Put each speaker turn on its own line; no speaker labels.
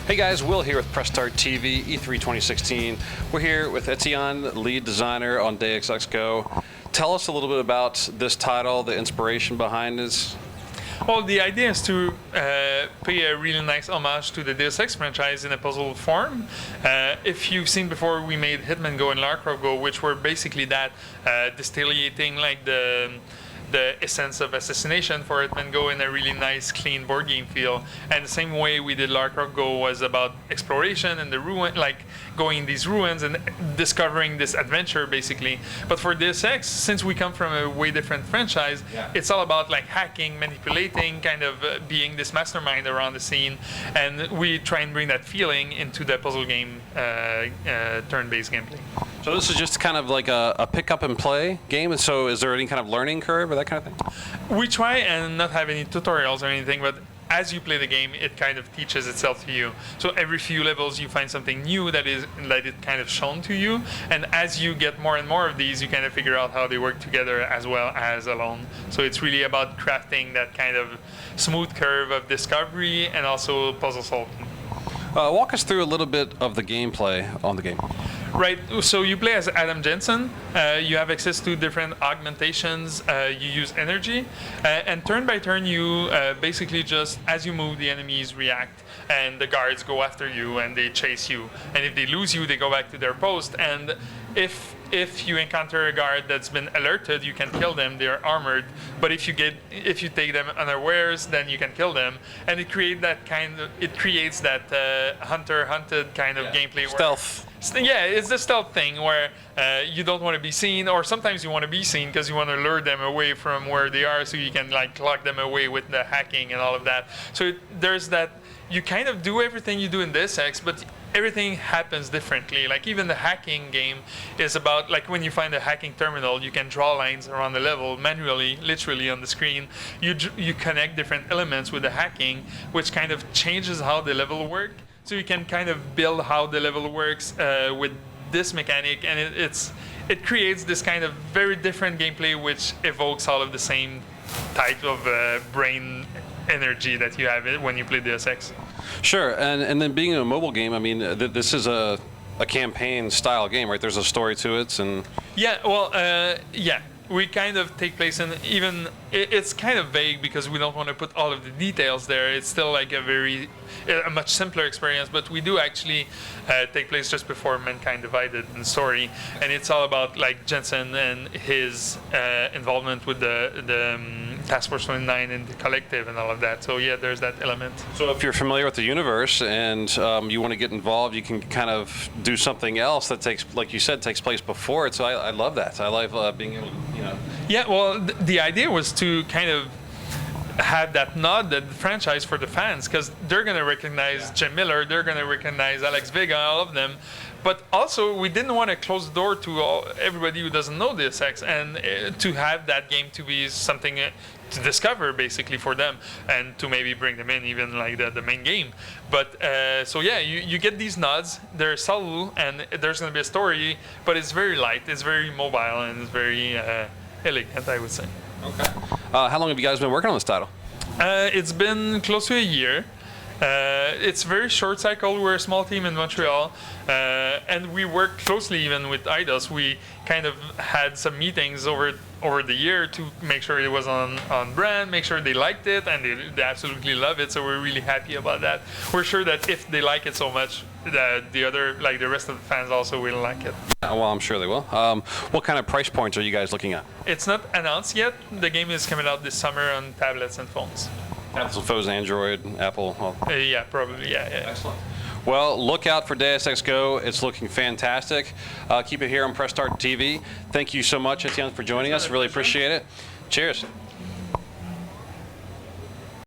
Hey guys, Will here with Press Start TV, E3 2016. We're here with Etienne, lead designer on Deus Ex Go. Tell us a little bit about this title, the inspiration behind this.
Well, the idea is to pay a really nice homage to the Deus Ex franchise in a puzzle form. If you've seen before, we made Hitman Go and Lara Croft Go, which were basically that, distillating like the essence of assassination for Hitman Go in a really nice, clean board game feel. And the same way we did Lara Croft Go was about exploration and the ruin, like going in these ruins and discovering this adventure, basically. But for Deus Ex, since we come from a way different franchise, it's all about like hacking, manipulating, kind of being this mastermind around the scene. And we try and bring that feeling into the puzzle game turn-based gameplay.
So this is just kind of like a pick up and play game, and so is there any kind of learning curve or that kind of thing?
We try and not have any tutorials or anything, but as you play the game, it kind of teaches itself to you. So every few levels you find something new that is kind of shown to you, and as you get more and more of these, you kind of figure out how they work together as well as alone. So it's really about crafting that kind of smooth curve of discovery and also puzzle solving.
Walk us through a little bit of the gameplay on the game.
Right, so you play as Adam Jensen, you have access to different augmentations, you use energy, and turn by turn you basically just, as you move, the enemies react, and the guards go after you and they chase you, and if they lose you, they go back to their post, and if you encounter a guard that's been alerted, you can kill them, they're armored, but if you take them unawares, then you can kill them, and it creates that hunter-hunted kind of gameplay.
Stealth.
Yeah, it's the stealth thing where you don't want to be seen, or sometimes you want to be seen because you want to lure them away from where they are, so you can like lock them away with the hacking and all of that. So there's that. You kind of do everything you do in Deus Ex, but everything happens differently. Like even the hacking game is about like when you find a hacking terminal, you can draw lines around the level manually, literally on the screen. You connect different elements with the hacking, which kind of changes how the level works. So you can kind of build how the level works with this mechanic, and it creates this kind of very different gameplay, which evokes all of the same type of brain energy that you have when you play Deus Ex.
Sure, and then being a mobile game, I mean, this is a campaign style game, right? There's a story to it, and
yeah, well, yeah. We kind of take place in it's kind of vague because we don't want to put all of the details there. It's still like a much simpler experience, but we do actually take place just before Mankind Divided in the story, and it's all about like Jensen and his involvement with the Task Force 29 and the collective and all of that. So yeah, there's that element.
So if you're familiar with the universe and you want to get involved, you can kind of do something else that like you said, takes place before it. So I love that. I love being able to,
Yeah, well, the idea was to kind of have that nod, that franchise for the fans, because they're going to recognize Jim Miller, they're going to recognize Alex Vega, all of them. But also, we didn't want to close the door to everybody who doesn't know Deus Ex, and to have that game to be something to discover, basically, for them, and to maybe bring them in, even like the main game. But so yeah, you get these nods, they're subtle, and there's going to be a story, but it's very light, it's very mobile, and it's very elegant, I would say.
Okay. How long have you guys been working on this title?
It's been close to a year. It's very short cycle. We're a small team in Montreal, and we work closely even with IDOS. We kind of had some meetings over the year to make sure it was on brand, make sure they liked it, and they absolutely love it. So we're really happy about that. We're sure that if they like it so much, the rest of the fans also will like it.
Yeah, well, I'm sure they will. What kind of price points are you guys looking at?
It's not announced yet. The game is coming out this summer on tablets and phones.
Tablets and phones, Android, Apple. Well.
Yeah, probably. Yeah.
Excellent. Well, look out for Deus Ex Go. It's looking fantastic. Keep it here on Press Start TV. Thank you so much, Etienne, for joining us. Really appreciate it. Cheers.